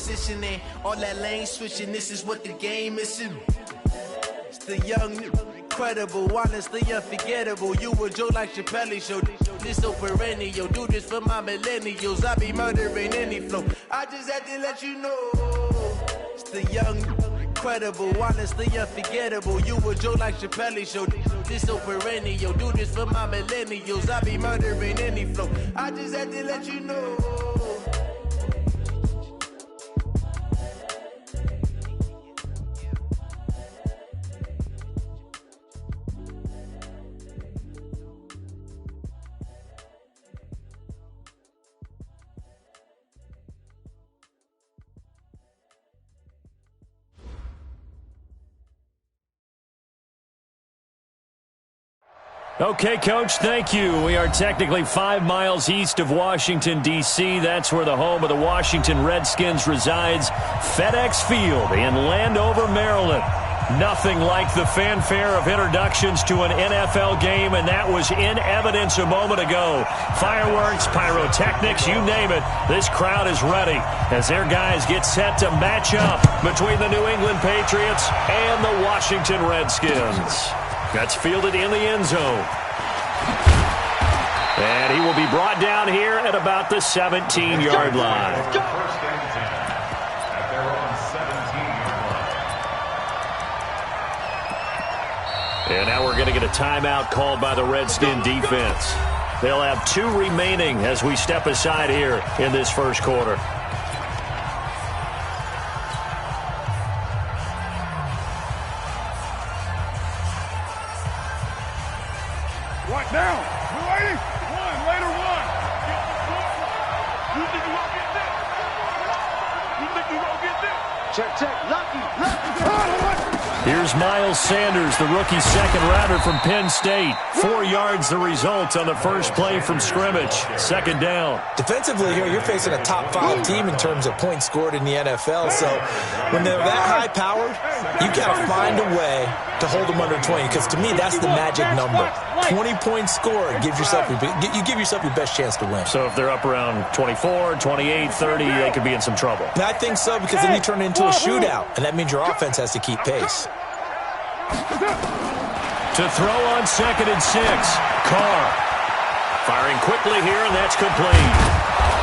positioning. All that lane switching, this is what the game is. It's the young, incredible, honestly unforgettable. You a joke like Chappelle Show. This so perennial. Do this for my millennials. I be murdering any flow. I just had to let you know. It's the young, incredible, honestly unforgettable. You a joke like Chappelle Show. This so perennial. Do this for my millennials. I be murdering any flow. I just had to let you know. Okay, Coach, thank you. We are technically 5 miles east of Washington, D.C. That's where the home of the Washington Redskins resides, FedEx Field in Landover, Maryland. Nothing like the fanfare of introductions to an NFL game, and that was in evidence a moment ago. Fireworks, pyrotechnics, you name it. This crowd is ready as their guys get set to match up between the New England Patriots and the Washington Redskins. That's fielded in the end zone. And he will be brought down here at about the 17-yard line. And now we're going to get a timeout called by the Redskin defense. They'll have 2 remaining as we step aside here in this first quarter. What now? We're waiting. One, later one. You think you won't get this? You think you won't get this? Check. Lucky. Here's Miles Sanders, the rookie second-rounder from Penn State. 4 yards the result on the first play from scrimmage. Second down. Defensively here, you're facing a top-5 team in terms of points scored in the NFL. So when they're that high-powered, you got to find a way to hold them under 20, because to me, that's the magic number. 20-point score gives yourself you give yourself your best chance to win. So if they're up around 24, 28, 30, they could be in some trouble. And I think so, because then you turn it into a shootout, and that means your offense has to keep pace. To throw on 2nd and 6, Carr. Firing quickly here, and that's complete.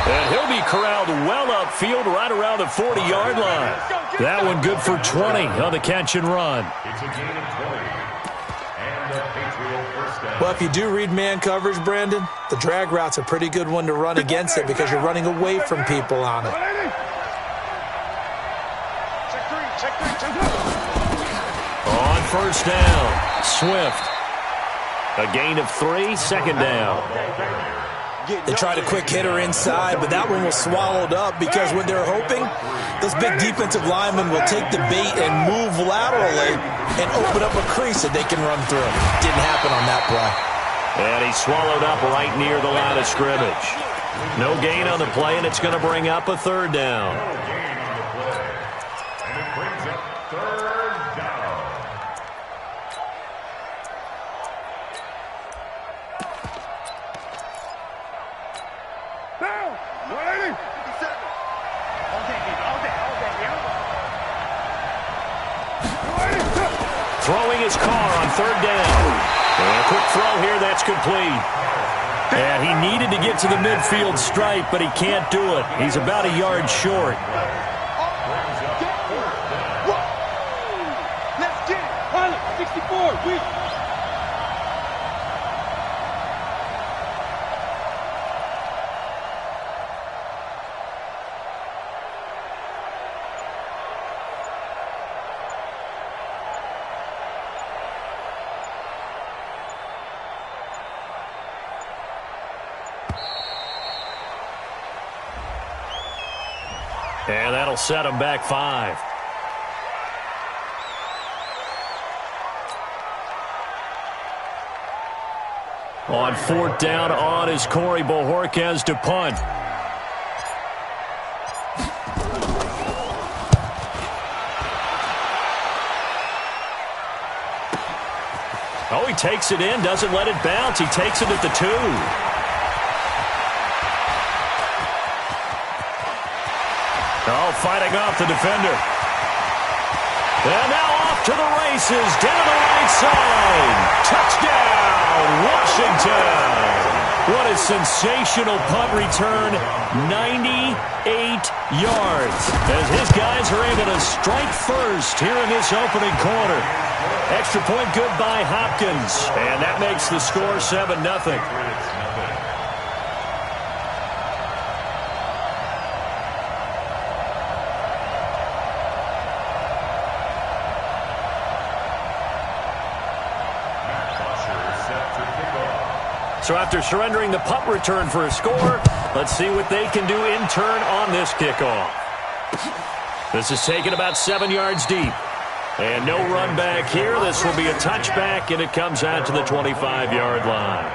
And he'll be corralled well upfield right around the 40-yard line. That one good for 20 on the catch and run. It's a gain of 20. And the Patriot first down. Well, if you do read man coverage, Brandon, the drag route's a pretty good one to run against it because you're running away from people on it. Check 3. On first down, Swift. A gain of 3, second down. They tried a quick hitter inside, but that one was swallowed up because what they're hoping, those big defensive linemen will take the bait and move laterally and open up a crease that they can run through. Didn't happen on that play. And he swallowed up right near the line of scrimmage. No gain on the play, and it's going to bring up a third down. And it brings up third down. Now, waiting. Throwing his Carr on third down. And a quick throw here, that's complete. And he needed to get to the midfield stripe, but he can't do it. He's about a yard short. Let's get it. Pilot, 64. And that'll set him back 5. On fourth down on is Corey Bojorquez to punt. Oh, he takes it in, doesn't let it bounce. He takes it at the 2. Oh, fighting off the defender. And now off to the races, down the right side. Touchdown, Washington. What a sensational punt return, 98 yards. As his guys are able to strike first here in this opening quarter. Extra point good by Hopkins, and that makes the score 7-0. So after surrendering the punt return for a score, let's see what they can do in turn on this kickoff. This is taken about 7 yards deep. And no run back here. This will be a touchback, and it comes out to the 25-yard line.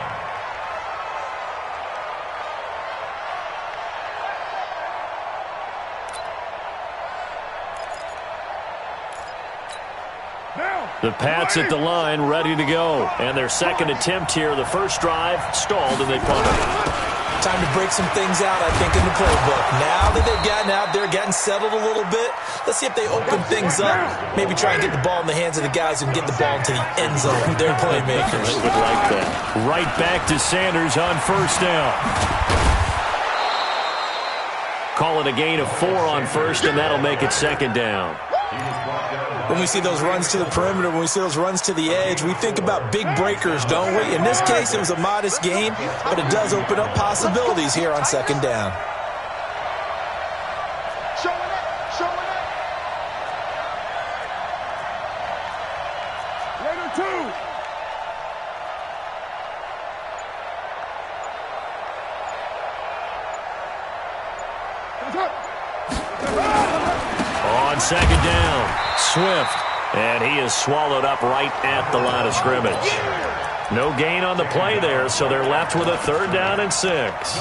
The Pats at the line, ready to go. And their second attempt here, the first drive, stalled, and they punted. Time to break some things out, I think, in the playbook. Now that they've gotten out there, gotten settled a little bit, let's see if they open things up. Maybe try and get the ball in the hands of the guys who can get the ball into the end zone. They're playmakers. They would like that. Right back to Sanders on first down. Call it a gain of 4 on first, and that'll make it second down. When we see those runs to the perimeter, when we see those runs to the edge, we think about big breakers, don't we? In this case, it was a modest gain, but it does open up possibilities here on second down. On second down, Swift, and he is swallowed up right at the line of scrimmage. No gain on the play there, so they're left with a 3rd down and 6.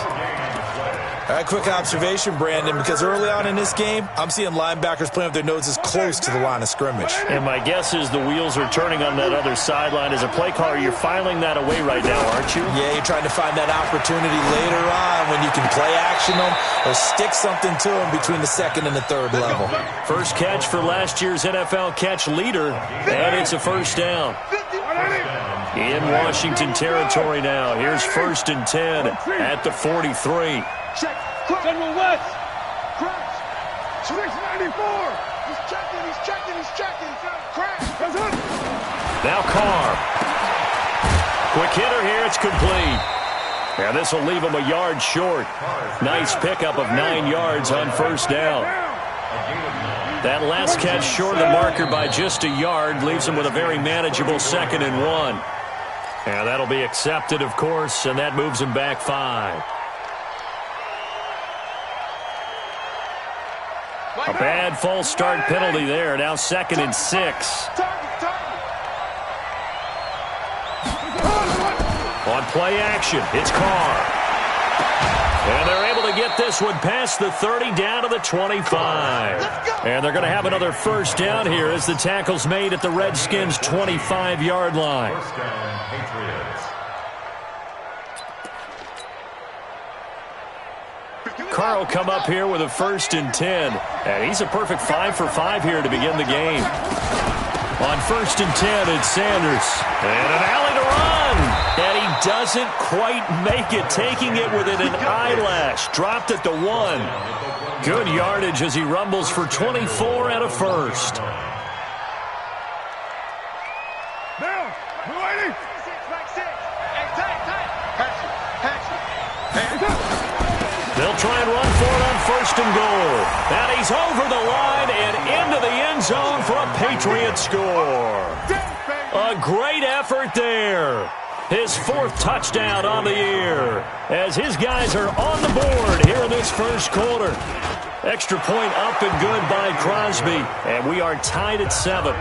All right, quick observation, Brandon, because early on in this game, I'm seeing linebackers playing with their noses close to the line of scrimmage. And my guess is the wheels are turning on that other sideline. As a play caller, you're filing that away right now, aren't you? Yeah, you're trying to find that opportunity later on when you can play action them or stick something to them between the 2nd and the 3rd level. First catch for last year's NFL catch leader, and it's a first down. In Washington territory now. Here's 1st and 10 at the 43. Check. General West. Crash. 694. He's checking. Crash. Now Carr. Quick hitter here. It's complete. And this will leave him a yard short. Nice pickup of 9 yards on first down. That last catch short of the marker by just a yard leaves him with a very manageable 2nd and 1. And that'll be accepted, of course, and that moves him back 5. A bad false start penalty there. Now 2nd and 6. On play action, it's Carr. And they're able to get this one past the 30 down to the 25. And they're going to have another first down here as the tackle's made at the Redskins' 25-yard line. Carr will come up here with a 1st and 10. And he's a perfect 5 for 5 here to begin the game. On 1st and 10, it's Sanders. And an alley to run. And he doesn't quite make it, taking it within an eyelash. Dropped at the 1. Good yardage as he rumbles for 24 and a first. Now, waiting. They'll try and run for it on 1st and goal. And he's over the line and into the end zone for a Patriot score. A great effort there. His 4th touchdown on the year as his guys are on the board here in this first quarter. Extra point up and good by Crosby. And we are tied at 7.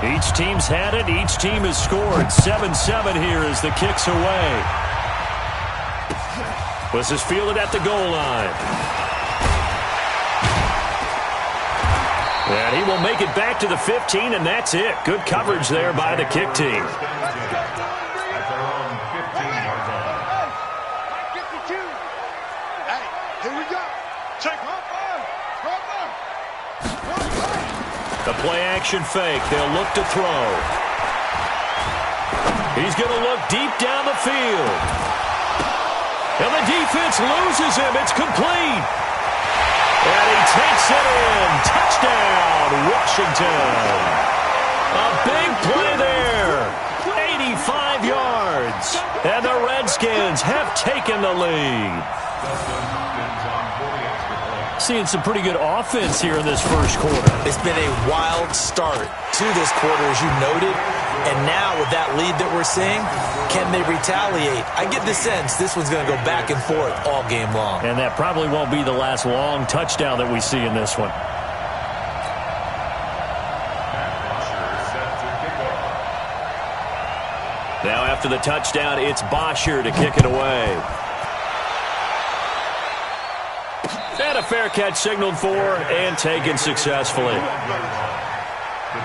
Each team's had it. Each team has scored. 7-7 here as the kick's away. This is fielded at the goal line. And he will make it back to the 15, and that's it. Good coverage there by the kick team. The play-action fake. They'll look to throw. He's going to look deep down the field. And the defense loses him. It's complete. And he takes it in. Touchdown, Washington. A big play there. 85 yards. And the Redskins have taken the lead. Seeing some pretty good offense here in this first quarter. It's been a wild start to this quarter, as you noted. And now with that lead that we're seeing, can they retaliate? I get the sense this one's going to go back and forth all game long. And that probably won't be the last long touchdown that we see in this one. Now after the touchdown, it's Bosher to kick it away. And a fair catch signaled for and taken successfully. The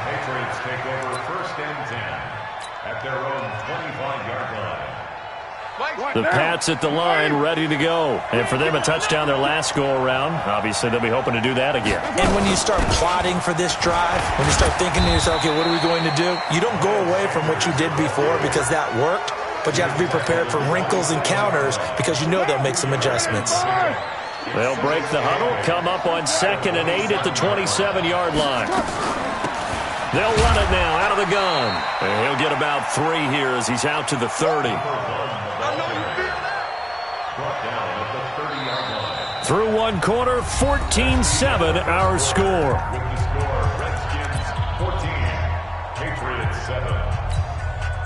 Patriots take over 1st and 10 at their own 25-yard line. The Pats at the line, ready to go. And for them, a touchdown their last go-around. Obviously, they'll be hoping to do that again. And when you start plotting for this drive, when you start thinking to yourself, okay, what are we going to do? You don't go away from what you did before because that worked, but you have to be prepared for wrinkles and counters because you know they'll make some adjustments. They'll break the huddle, come up on 2nd and 8 at the 27-yard line. They'll run it now out of the gun. And he'll get about 3 here as he's out to the 30. Through one quarter, 14-7 our score. With the score, Redskins 14, Patriots 7.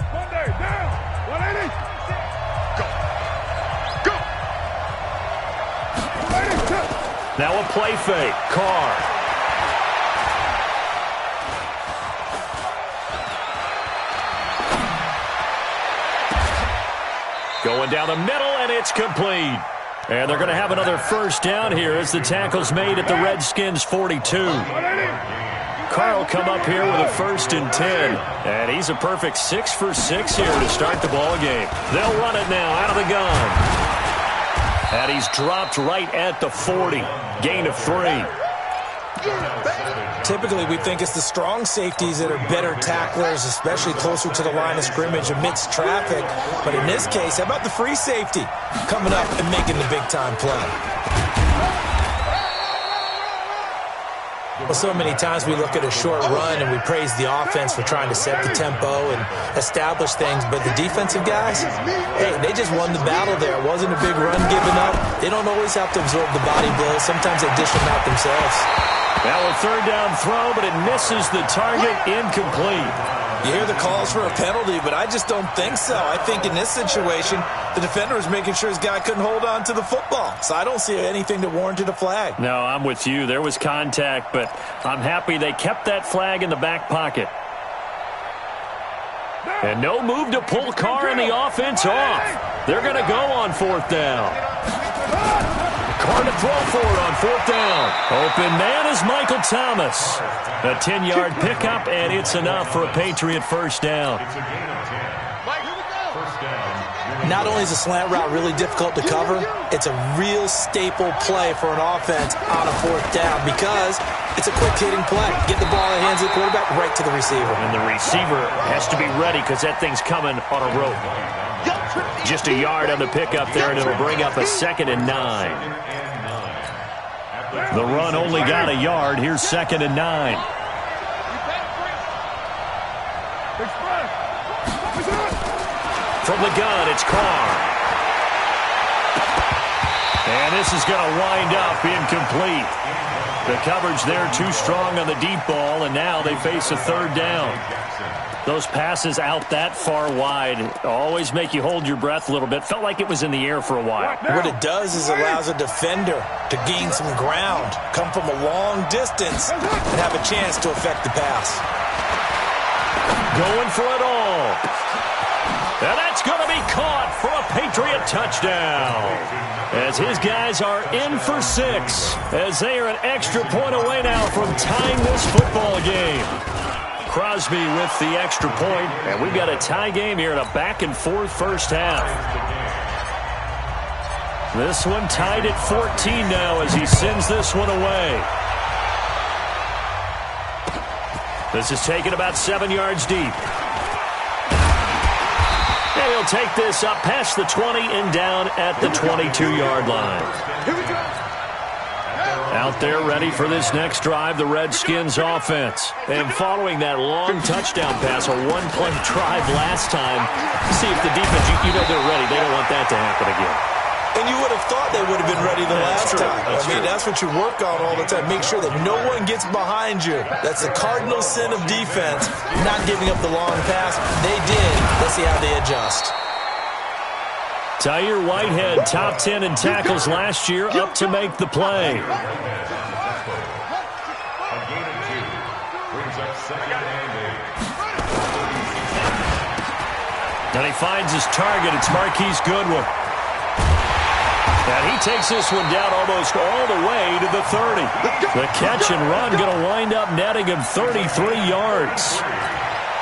Monday down, 180. Go. Now a play fake. Carr. Going down the middle, and it's complete. And they're going to have another first down here as the tackle's made at the Redskins' 42. Carr will come up here with a 1st and 10. And he's a perfect 6 for 6 here to start the ball game. They'll run it now out of the gun. And he's dropped right at the 40. Gain of 3. Typically, we think it's the strong safeties that are better tacklers, especially closer to the line of scrimmage amidst traffic. But in this case, how about the free safety coming up and making the big-time play? Well, so many times we look at a short run and we praise the offense for trying to set the tempo and establish things. But the defensive guys, hey, they just won the battle there. It wasn't a big run given up. They don't always have to absorb the body blows. Sometimes they dish them out themselves. Now a 3rd down throw, but it misses the target. Incomplete. You hear the calls for a penalty, but I just don't think so. I think in this situation, the defender was making sure his guy couldn't hold on to the football. So I don't see anything that warranted a flag. No, I'm with you. There was contact, but I'm happy they kept that flag in the back pocket. And no move to pull Carr and the offense off. They're going to go on 4th down. Carr to throw for it on 4th down. Open man is Michael Thomas. A 10-yard pickup, and it's enough for a Patriot first down. Not only is a slant route really difficult to cover, it's a real staple play for an offense on a 4th down because it's a quick-hitting play. Get the ball in the hands of the quarterback right to the receiver. And the receiver has to be ready because that thing's coming on a rope. Just a yard on the pickup there, and it'll bring up a 2nd and 9. The run only got a yard. Here's 2nd and 9. From the gun, it's Carr. And this is going to wind up incomplete. The coverage there too strong on the deep ball, and now they face a 3rd down. Those passes out that far wide always make you hold your breath a little bit. Felt like it was in the air for a while. What it does is allows a defender to gain some ground, come from a long distance, and have a chance to affect the pass. Going for it all. And that's going to be caught for a Patriot touchdown. As his guys are in for 6, as they are an extra point away now from tying this football game. Crosby with the extra point, and we've got a tie game here in a back-and-forth first half. This one tied at 14 now as he sends this one away. This is taken about 7 yards deep. And he'll take this up past the 20 and down at the 22-yard line. Out there ready for this next drive, the Redskins offense. And following that long touchdown pass, a one-play drive last time, see if the defense, you know they're ready. They don't want that to happen again. And you would have thought they would have been ready the last time. That's what you work on all the time. Make sure that no one gets behind you. That's the cardinal sin of defense, not giving up the long pass. They did. Let's see how they adjust. Tyre Whitehead, top 10 in tackles last year, up to make the play. And he finds his target. It's Marquise Goodwin. And he takes this one down almost all the way to the 30. The catch and run going to wind up netting him 33 yards.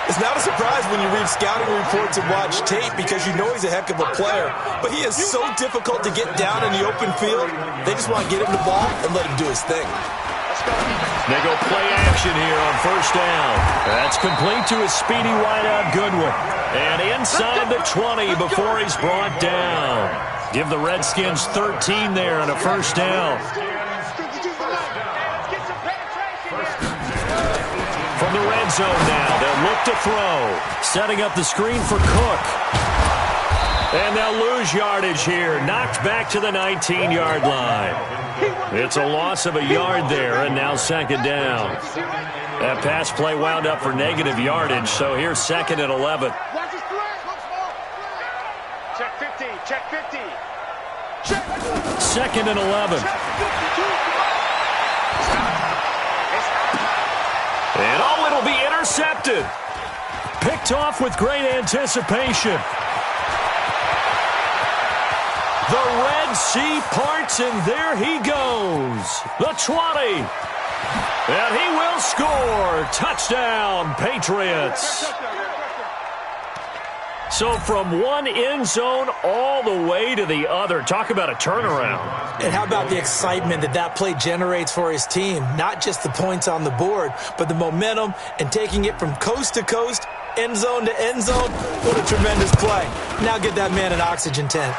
It's not a surprise when you read scouting reports and watch tape because you know he's a heck of a player. But he is so difficult to get down in the open field. They just want to get him the ball and let him do his thing. They go play action here on first down. That's complete to a speedy wideout Goodwin. And inside the 20 before he's brought down. Give the Redskins 13 there on a first down. From the red zone now, they'll look to throw. Setting up the screen for Cook. And they'll lose yardage here. Knocked back to the 19-yard line. It's a loss of a yard there, and now second down. That pass play wound up for negative yardage, so here's second and 11. Check 50, check 50. Second and 11. And oh, it'll be intercepted. Picked off with great anticipation. The Red Sea parts, and there he goes. The 20. And he will score. Touchdown, Patriots. So from one end zone all the way to the other. Talk about a turnaround. And how about the excitement that play generates for his team? Not just the points on the board, but the momentum and taking it from coast to coast, end zone to end zone. What a tremendous play. Now get that man an oxygen tent.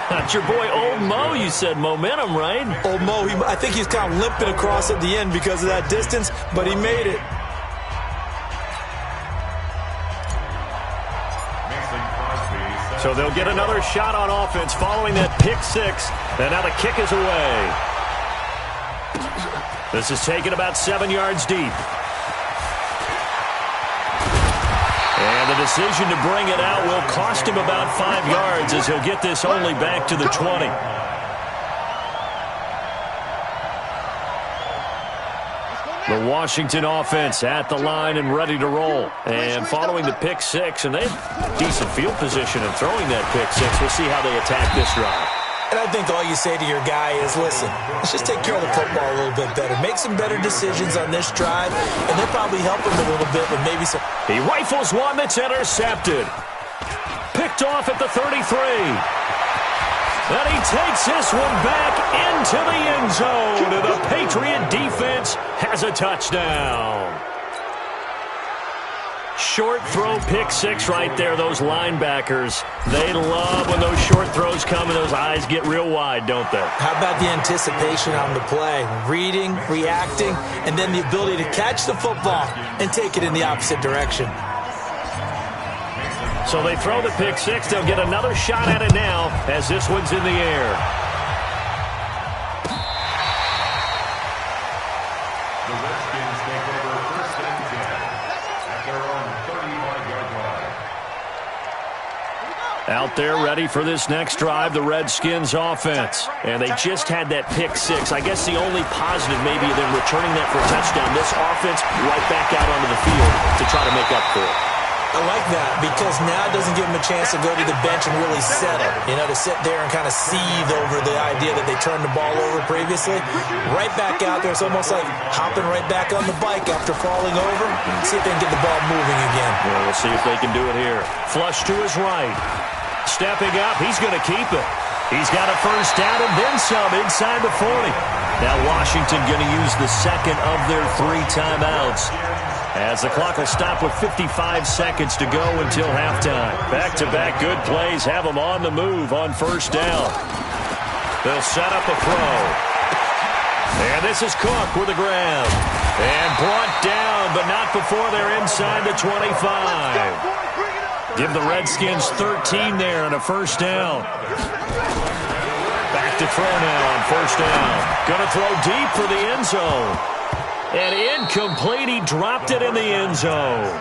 That's your boy Old Mo, you said. Momentum, right? Old Mo, I think he's kind of limping across at the end because of that distance, but he made it. So they'll get another shot on offense following that pick six. And now the kick is away. This is taken about 7 yards deep. And the decision to bring it out will cost him about 5 yards as he'll get this only back to the 20. The Washington offense at the line and ready to roll. And following the pick six, and they have decent field position in throwing that pick six. We'll see how they attack this drive. And I think all you say to your guy is, listen, let's just take care of the football a little bit better. Make some better decisions on this drive, and they'll probably help him a little bit with maybe some... He rifles one that's intercepted. Picked off at the 33. And he takes this one back into the end zone. And the Patriot defense has a touchdown. Short throw pick six right there. Those linebackers, they love when those short throws come and those eyes get real wide, don't they? How about the anticipation on the play? Reading, reacting, and then the ability to catch the football and take it in the opposite direction. So they throw the pick six. They'll get another shot at it now as this one's in the air. The Redskins take over first and 10 at their own 35-yard line. Out there ready for this next drive, the Redskins offense. And they just had that pick six. I guess the only positive maybe than returning that for a touchdown. This offense right back out onto the field to try to make up for it. I like that because now it doesn't give them a chance to go to the bench and really settle, to sit there and kind of seethe over the idea that they turned the ball over previously. Right back out there, it's almost like hopping right back on the bike after falling over. See if they can get the ball moving again. Well, we'll see if they can do it here. Flush to his right. Stepping up, he's going to keep it. He's got a first down and then some inside the 40. Now Washington going to use the second of their 3 timeouts, as the clock will stop with 55 seconds to go until halftime. Back-to-back good plays have them on the move on first down. They'll set up a throw. And this is Cook with a grab. And brought down, but not before they're inside the 25. Give the Redskins 13 there and a first down. Back to throw now on first down. Going to throw deep for the end zone. And incomplete. He dropped it in the end zone.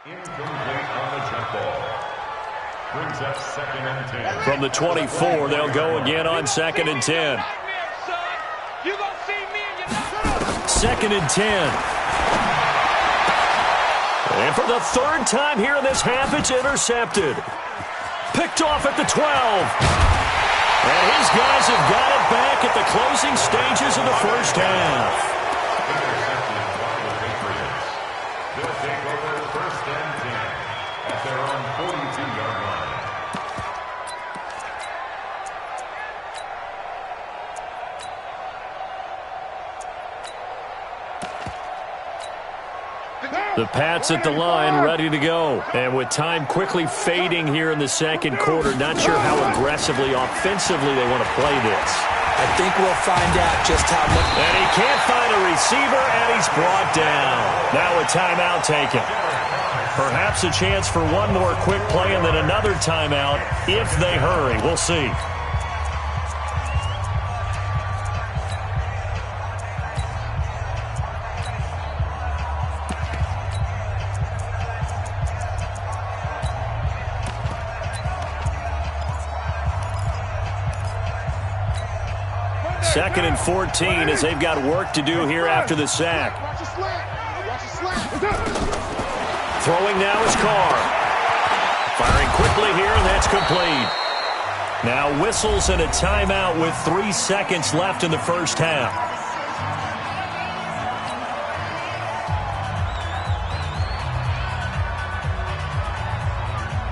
Incomplete on the jump ball. Brings up 2nd and 10. From the 24, they'll go again on 2nd and 10. 2nd and 10. And for the 3rd time here in this half, it's intercepted. Picked off at the 12. And his guys have got it back at the closing stages of the first half. They'll take over 1st and 10 at their own 42-yard line. The Pats at the line, ready to go. And with time quickly fading here in the 2nd quarter, not sure how aggressively, offensively they want to play this. I think we'll find out just how much. And he can't find a receiver, and he's brought down. Now a timeout taken. Perhaps a chance for one more quick play and then another timeout if they hurry. We'll see. Second and 14 as they've got work to do here after the sack. Throwing now is Carr. Firing quickly here, and that's complete. Now whistles and a timeout with 3 seconds left in the first half.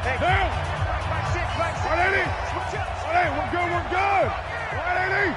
Hey, down! 180! 180, we're good, we're good! 180!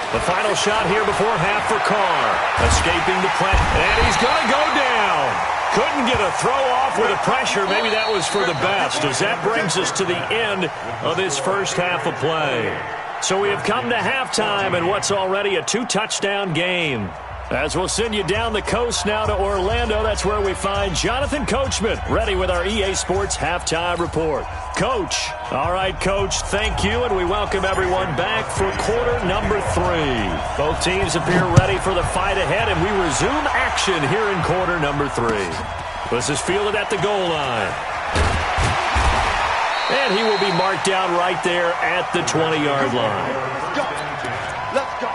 The final shot here before half for Carr. Escaping the pressure. And he's going to go down. Couldn't get a throw off with the pressure. Maybe that was for the best, as that brings us to the end of this first half of play. So we have come to halftime in what's already a 2-touchdown game. As we'll send you down the coast now to Orlando, that's where we find Jonathan Coachman, ready with our EA Sports Halftime Report. Coach. All right, Coach, thank you, and we welcome everyone back for quarter number 3. Both teams appear ready for the fight ahead, and we resume action here in quarter number 3. This is fielded at the goal line. And he will be marked down right there at the 20-yard line. Let's go.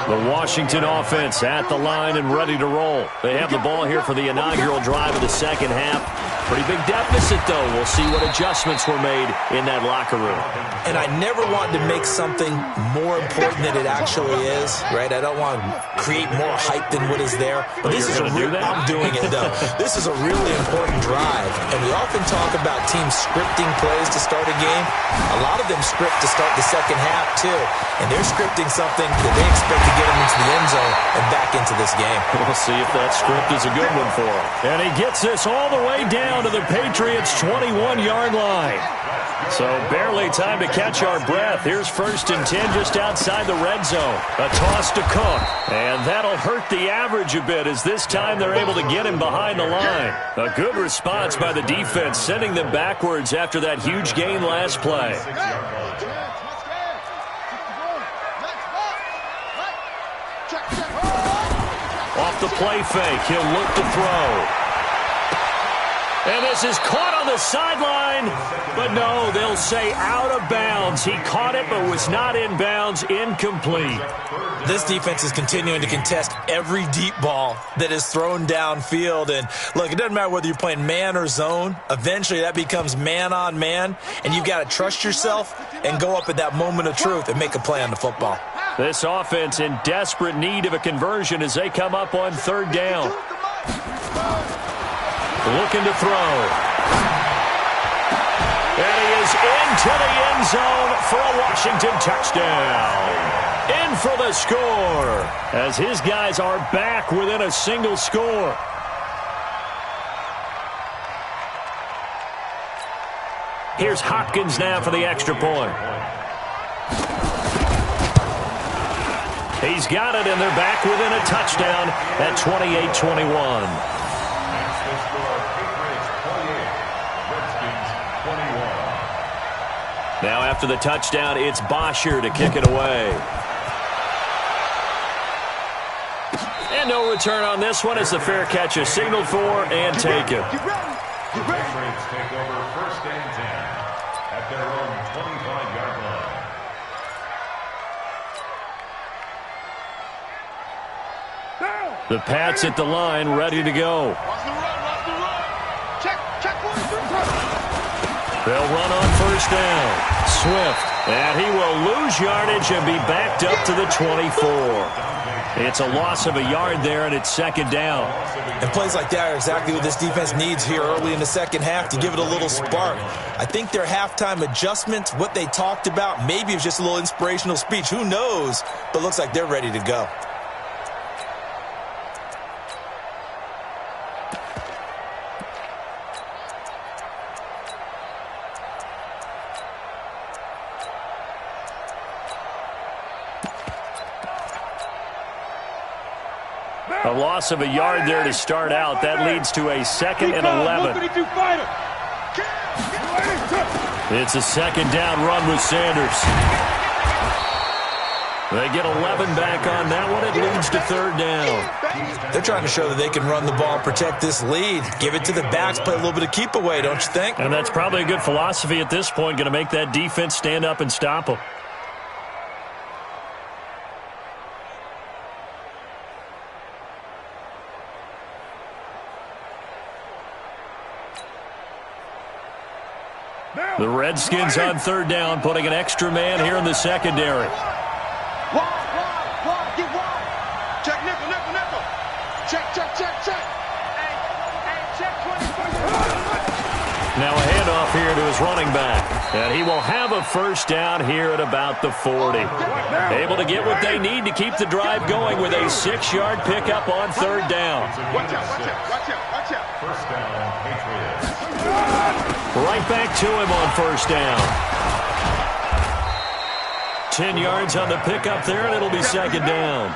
The Washington offense at the line and ready to roll. They have the ball here for the inaugural drive of the second half. Pretty big deficit, though. We'll see what adjustments were made in that locker room. And I never want to make something more important than it actually is, right? I don't want to create more hype than what is there. But this is I'm doing it, though. This is a really important drive. And we often talk about teams scripting plays to start a game. A lot of them script to start the second half, too. And they're scripting something that they expect to get them into the end zone and back into this game. We'll see if that script is a good one for him. And he gets this all the way down to the Patriots' 21-yard line. So barely time to catch our breath. Here's 1st and 10 just outside the red zone. A toss to Cook. And that'll hurt the average a bit as this time they're able to get him behind the line. A good response by the defense, sending them backwards after that huge gain last play. Off the play fake, he'll look to throw. And this is caught on the sideline, but no, they'll say out of bounds. He caught it but was not in bounds, incomplete. This defense is continuing to contest every deep ball that is thrown downfield. And look, it doesn't matter whether you're playing man or zone. Eventually that becomes man on man, and you've got to trust yourself and go up at that moment of truth and make a play on the football. This offense in desperate need of a conversion as they come up on 3rd down. Looking to throw. And he is into the end zone for a Washington touchdown. In for the score as his guys are back within a single score. Here's Hopkins now for the extra point. He's got it, and they're back within a touchdown at 28-21. Now after the touchdown, it's Bosher to kick it away. And no return on this one as the fair catch is signaled for and taken. Patriots take over 1st and 10 at their own 25-yard line. The Pats at the line, ready to go. They'll run on 1st down. Swift, and he will lose yardage and be backed up to the 24. It's a loss of a yard there, and it's 2nd down. And plays like that are exactly what this defense needs here early in the second half to give it a little spark. I think their halftime adjustment, what they talked about, maybe it was just a little inspirational speech. Who knows? But looks like they're ready to go. A loss of a yard there to start out. That leads to a 2nd and 11. It's a 2nd down run with Sanders. They get 11 back on that one. It leads to 3rd down. They're trying to show that they can run the ball and protect this lead. Give it to the backs, play a little bit of keep away, don't you think? And that's probably a good philosophy at this point. Going to make that defense stand up and stop them. The Redskins on 3rd down, putting an extra man here in the secondary. Get wide. Check nickel. Check. Hey, check 20. Now a handoff here to his running back. And he will have a 1st down here at about the 40. Able to get what they need to keep the drive going with a 6-yard pickup on 3rd down. Watch out. 1st down, Patriots. Right back to him on 1st down. 10 yards on the pickup there, and it'll be 2nd down.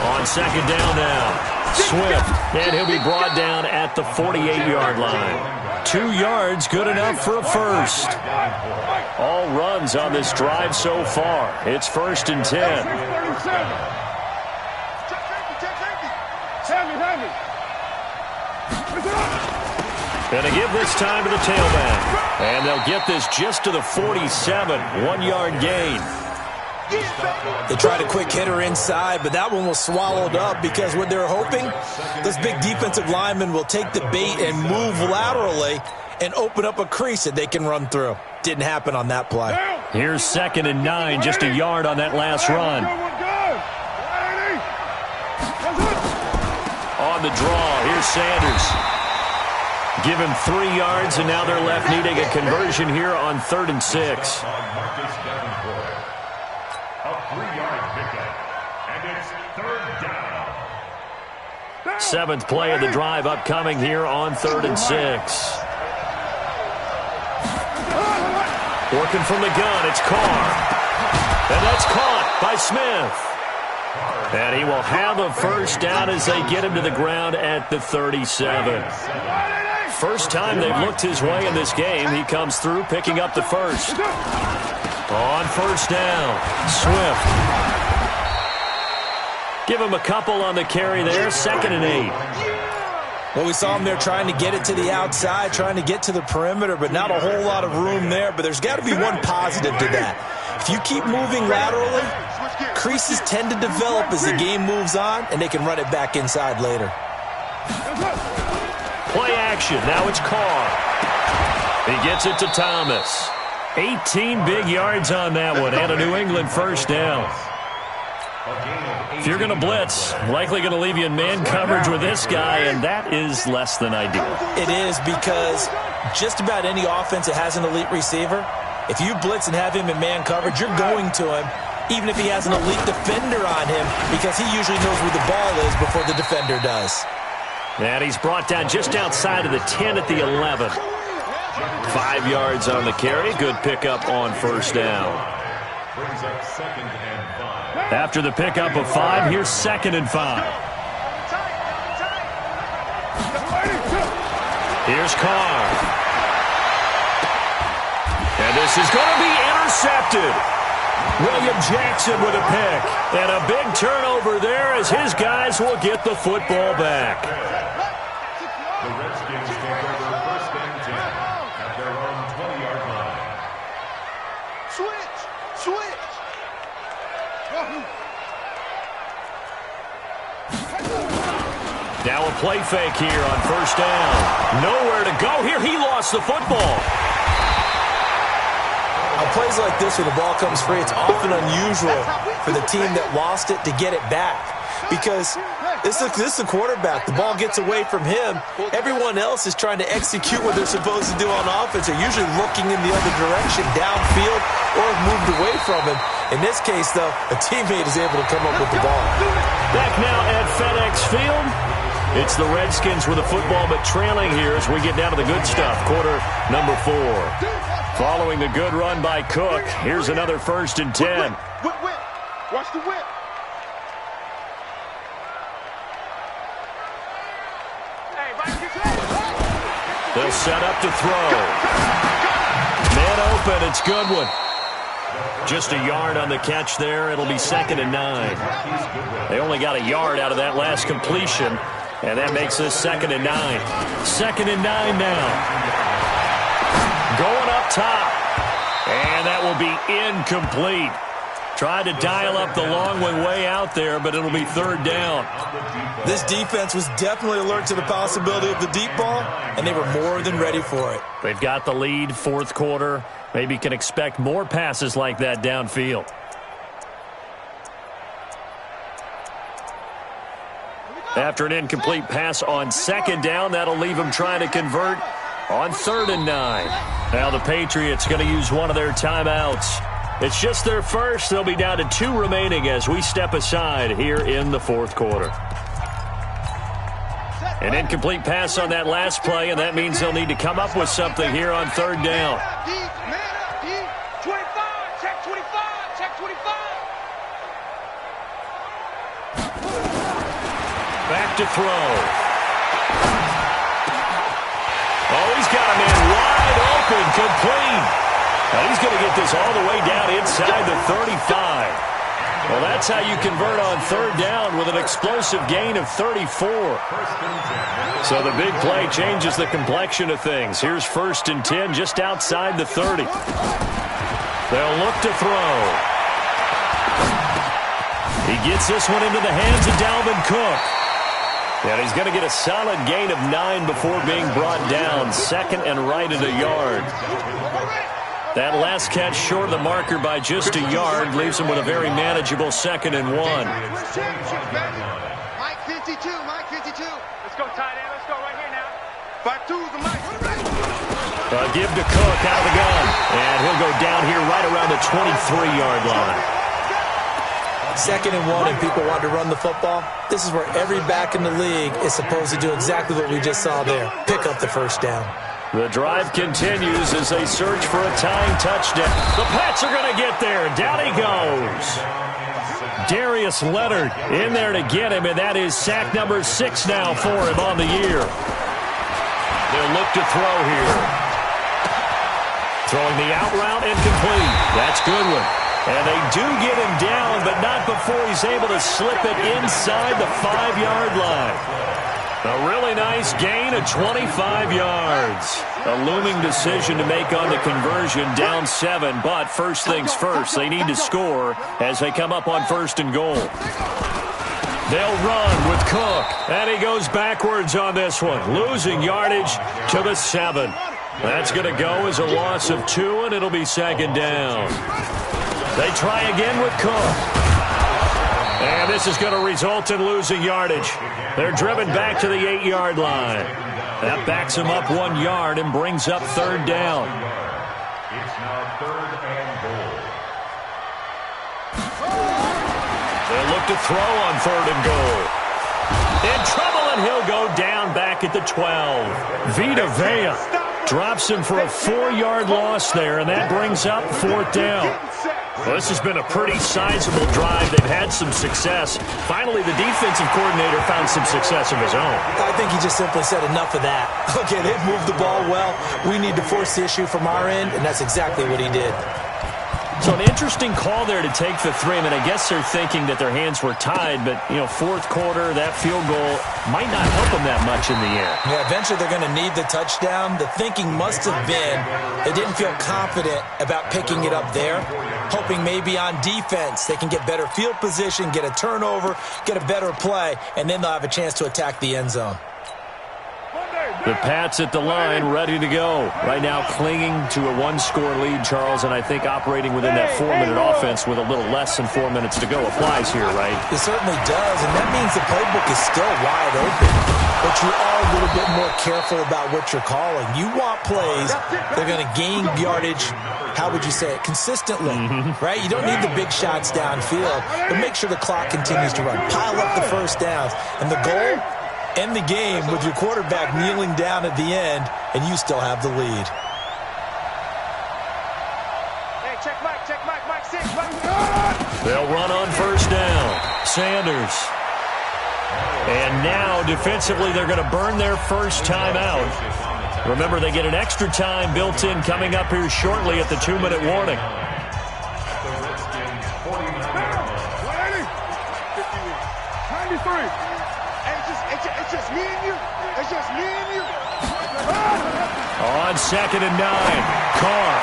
On 2nd down now, Swift, and he'll be brought down at the 48-yard line. 2 yards, good enough for a 1st. All runs on this drive so far. It's 1st and 10. Gonna give this time to the tailback. And they'll get this just to the 47. 1-yard gain. They tried a quick hitter inside, but that one was swallowed up because what they're hoping, this big defensive lineman will take the bait and move laterally and open up a crease that they can run through. Didn't happen on that play. Here's 2nd and 9, just a yard on that last run. On the draw, here's Sanders. Give him 3 yards, and now they're left needing a conversion here on 3rd and 6. Seventh play of the drive upcoming here on 3rd and 6. Working from the gun, it's Carr. And that's caught by Smith. And he will have a first down as they get him to the ground at the 37. First time they've looked his way in this game. He comes through picking up the first. On first down, Swift. Give him a couple on the carry there, 2nd and 8. Well, we saw him there trying to get it to the outside, trying to get to the perimeter, but not a whole lot of room there. But there's got to be one positive to that. If you keep moving laterally, creases tend to develop as the game moves on, and they can run it back inside later. Play action. Now it's Carr. He gets it to Thomas. 18 big yards on that one, and a New England first down. If you're going to blitz, likely going to leave you in man coverage with this guy, and that is less than ideal. It is, because just about any offense that has an elite receiver, if you blitz and have him in man coverage, you're going to him, even if he has an elite defender on him, because he usually knows where the ball is before the defender does. And he's brought down just outside of the 10 at the 11. 5 yards on the carry. Good pickup on first down. After the pickup of 5, here's 2nd and 5. Here's Carr. And this is going to be intercepted. William Jackson with a pick. And a big turnover there as his guys will get the football back. The Redskins take over 1st and 10 at their own 20-yard line. Switch. Now a play fake here on first down. Nowhere to go here. He lost the football. On plays like this, when the ball comes free, it's often unusual for the team that lost it to get it back. Because this is the quarterback. The ball gets away from him. Everyone else is trying to execute what they're supposed to do on offense. They're usually looking in the other direction, downfield, or have moved away from him. In this case, though, a teammate is able to come up with the ball. Back now at FedEx Field. It's the Redskins with the football, but trailing here as we get down to the good stuff. Quarter number 4. Following the good run by Cook, here's another 1st and 10. Whip. Watch the whip. They'll set up to throw. Man open, it's Goodwin. Just a yard on the catch there. It'll be 2nd and 9. They only got a yard out of that last completion, and that makes this 2nd and 9. 2nd and 9 now. Going up top. And that will be incomplete. Tried to dial up the long one way out there, but it'll be 3rd down. This defense was definitely alert to the possibility of the deep ball, and they were more than ready for it. They've got the lead, 4th quarter. Maybe can expect more passes like that downfield. After an incomplete pass on 2nd down, that'll leave them trying to convert on 3rd and 9. Now the Patriots going to use one of their timeouts. It's just their first. They'll be down to 2 remaining as we step aside here in the 4th quarter. An incomplete pass on that last play, and that means they'll need to come up with something here on 3rd down. Back to throw. Oh, he's got a man wide open, complete. Now he's going to get this all the way down inside the 35. Well, that's how you convert on third down with an explosive gain of 34. So the big play changes the complexion of things. Here's 1st and 10 just outside the 30. They'll look to throw. He gets this one into the hands of Dalvin Cook. And he's going to get a solid gain of 9 before being brought down. 2nd and right at a yard. That last catch short of the marker by just a yard leaves him with a very manageable 2nd and 1. Mike 52, Mike 52. Let's go tight end. Let's go right here now. 5-2 is the Mike. Give to Cook out of the gun. And he'll go down here right around the 23-yard line. 2nd and 1 and people want to run the football. This is where every back in the league is supposed to do exactly what we just saw there. Pick up the first down. The drive continues as they search for a tying touchdown. The Pats are going to get there. Down he goes. Darius Leonard in there to get him, and that is sack number 6 now for him on the year. They'll look to throw here. Throwing the out route incomplete. That's Goodwin. And they do get him down, but not before he's able to slip it inside the 5-yard line. A really nice gain of 25 yards. A looming decision to make on the conversion, down 7. But first things first, they need to score as they come up on 1st and goal. They'll run with Cook. And he goes backwards on this one, losing yardage to the 7. That's going to go as a loss of 2, and it'll be 2nd down. They try again with Cook. And this is going to result in losing yardage. They're driven back to the 8-yard line. That backs them up 1 yard and brings up 3rd down. It's now 3rd and goal. They'll look to throw on 3rd and goal. In trouble, and he'll go down back at the 12. Vita Vea drops him for a 4-yard loss there, and that brings up 4th down. Well, this has been a pretty sizable drive. They've had some success. Finally, the defensive coordinator found some success of his own. I think he just simply said enough of that. Okay, they've moved the ball well. We need to force the issue from our end, and that's exactly what he did. So an interesting call there to take the 3. I mean, I guess they're thinking that their hands were tied, but, 4th quarter, that field goal might not help them that much in the air. Yeah, eventually they're going to need the touchdown. The thinking must have been they didn't feel confident about picking it up there, hoping maybe on defense they can get better field position, get a turnover, get a better play, and then they'll have a chance to attack the end zone. The Pats at the line, ready to go. Right now clinging to a 1-score lead, Charles, and I think operating within that 4-minute offense with a little less than 4 minutes to go applies here, right? It certainly does, and that means the playbook is still wide open. But you are a little bit more careful about what you're calling. You want plays that are going to gain yardage, how would you say it, consistently, right? You don't need the big shots downfield, but make sure the clock continues to run. Pile up the first downs, and the goal, end the game with your quarterback kneeling down at the end, and you still have the lead. Hey, check Mike 6, Mike. They'll run on 1st down. Sanders. And now, defensively, they're going to burn their first time out. Remember, they get an extra time built in coming up here shortly at the 2-minute warning. It's just me and you. It's just me and you. On 2nd and 9, Carr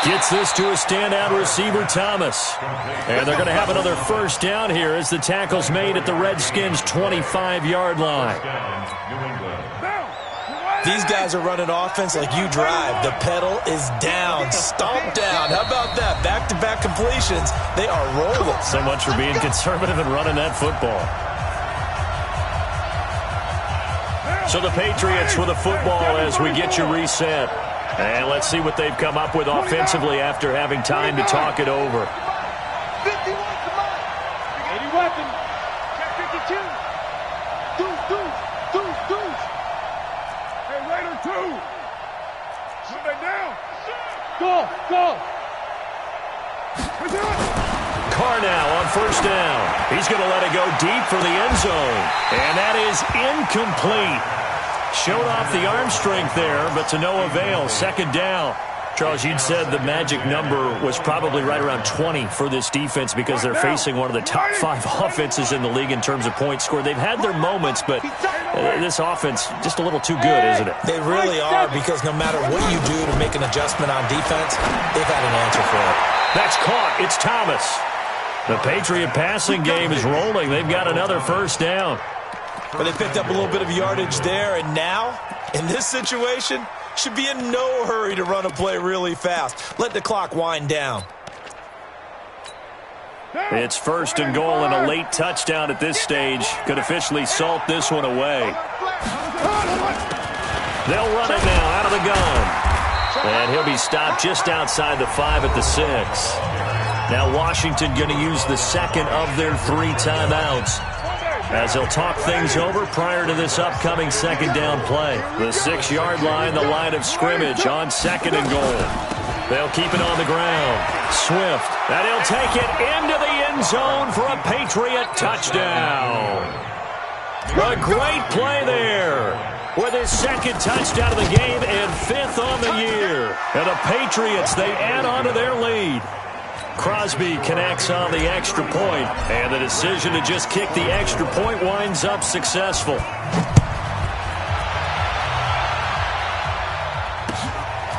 gets this to a standout receiver, Thomas. And they're going to have another first down here as the tackle's made at the Redskins' 25-yard line. These guys are running offense like you drive. The pedal is down, stomp down. How about that? Back-to-back completions. They are rolling. So much for being conservative and running that football. So the Patriots with a football as we get you reset. And let's see what they've come up with offensively after having time to talk it over. 50 wants the ball. 80 weapons. Check 52. Deuce. Hey, Raider 2. Put that down. Go. Carr now on 1st down. He's going to let it go deep for the end zone. And that is incomplete. Showed off the arm strength there, but to no avail. 2nd down. Charles, you'd said the magic number was probably right around 20 for this defense because they're facing one of the top 5 offenses in the league in terms of points scored. They've had their moments, but this offense just a little too good, isn't it? They really are, because no matter what you do to make an adjustment on defense, they've had an answer for it. That's caught. It's Thomas. The Patriot passing game is rolling. They've got another first down. But they picked up a little bit of yardage there, and now, in this situation, should be in no hurry to run a play really fast. Let the clock wind down. It's first and goal, and a late touchdown at this stage could officially salt this one away. They'll run it now out of the gun. And he'll be stopped just outside the 5 at the 6. Now Washington going to use the second of their 3 timeouts, as they'll talk things over prior to this upcoming second down play. The 6-yard line, the line of scrimmage on second and goal. They'll keep it on the ground. Swift, and he'll take it into the end zone for a Patriot touchdown. A great play there with his second touchdown of the game and 5th on the year. And the Patriots, they add on to their lead. Crosby connects on the extra point, and the decision to just kick the extra point winds up successful.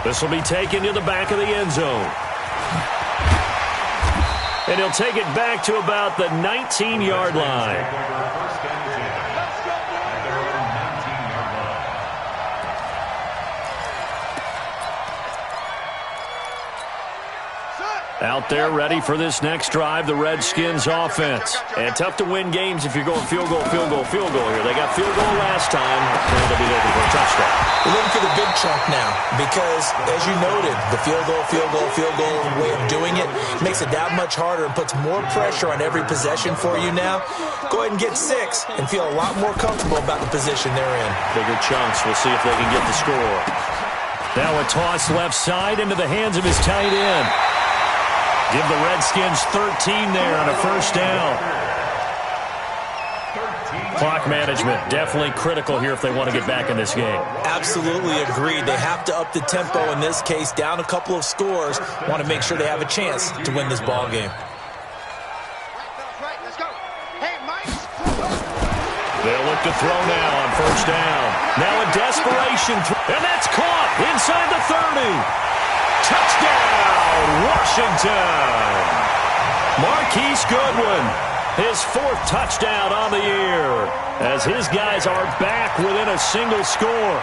This will be taken to the back of the end zone. And he'll take it back to about the 19-yard line. Out there ready for this next drive, the Redskins offense. And tough to win games if you're going field goal, field goal, field goal here. They got field goal last time, and they'll be looking for a touchdown. We're looking for the big chunk now because, as you noted, the field goal way of doing it makes it that much harder and puts more pressure on every possession for you now. Go ahead and get 6 and feel a lot more comfortable about the position they're in. Bigger chunks. We'll see if they can get the score. Now a toss left side into the hands of his tight end. Give the Redskins 13 there on a first down. Clock management definitely critical here if they want to get back in this game. Absolutely agreed. They have to up the tempo in this case, down a couple of scores. Want to make sure they have a chance to win this ball game. They'll look to throw now on first down. Now a desperation throw, and that's caught inside the 30. Touchdown, Washington! Marquise Goodwin, his 4th touchdown on the year, as his guys are back within a single score.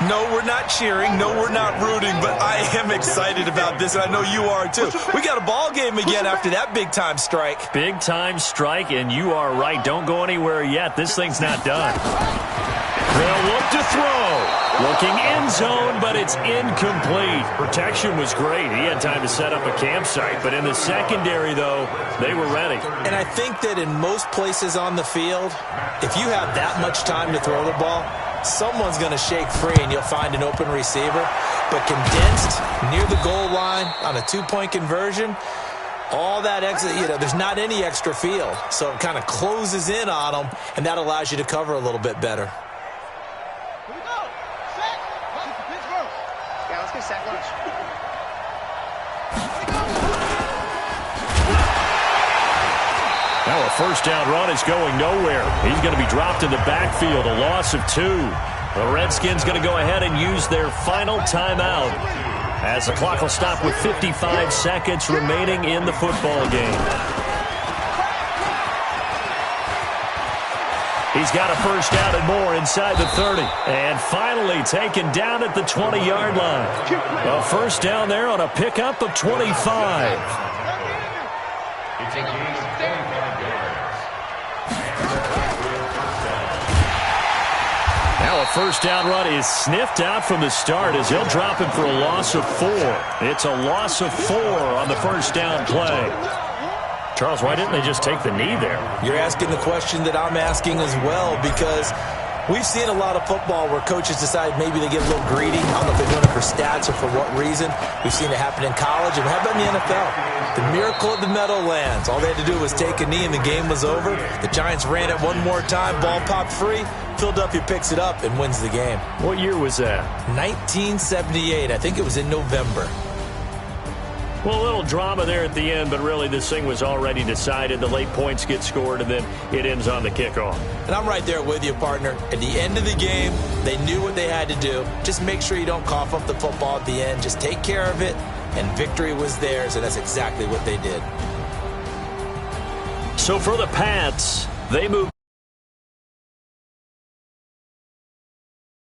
No, we're not cheering. No, we're not rooting, but I am excited about this, and I know you are too. We got a ball game again after that big-time strike. Big-time strike, and you are right. Don't go anywhere yet. This thing's not done. They'll look to throw. Looking end zone, but it's incomplete. Protection was great. He had time to set up a campsite. But in the secondary, though, they were ready. And I think that in most places on the field, if you have that much time to throw the ball, someone's going to shake free and you'll find an open receiver. But condensed near the goal line on a 2-point conversion, all that exit, there's not any extra field. So it kind of closes in on them, and that allows you to cover a little bit better. Now a first down run is going nowhere. He's going to be dropped in the backfield, a loss of 2. The Redskins going to go ahead and use their final timeout, as the clock will stop with 55 seconds remaining in the football game. He's got a first down and more inside the 30. And finally taken down at the 20-yard line. A first down there on a pickup of 25. Now a first down run is sniffed out from the start as he'll drop him for a loss of 4. It's a loss of 4 on the first down play. Charles, why didn't they just take the knee there? You're asking the question that I'm asking as well, because We've seen a lot of football where coaches decide maybe they get a little greedy. I don't know if they're doing it for stats or for what reason. We've seen it happen in college, and how about in the NFL? The miracle of the Meadowlands. All they had to do was take a knee, and the game was over. The Giants ran it one more time. Ball popped free. Philadelphia picks it up and wins the game. What year was that? 1978. I think it was in November. Well, a little drama there at the end, but really this thing was already decided. The late points get scored, and then it ends on the kickoff. And I'm right there with you, partner. At the end of the game, they knew what they had to do. Just make sure you don't cough up the football at the end. Just take care of it, and victory was theirs, and that's exactly what they did. So for the Pats, they move.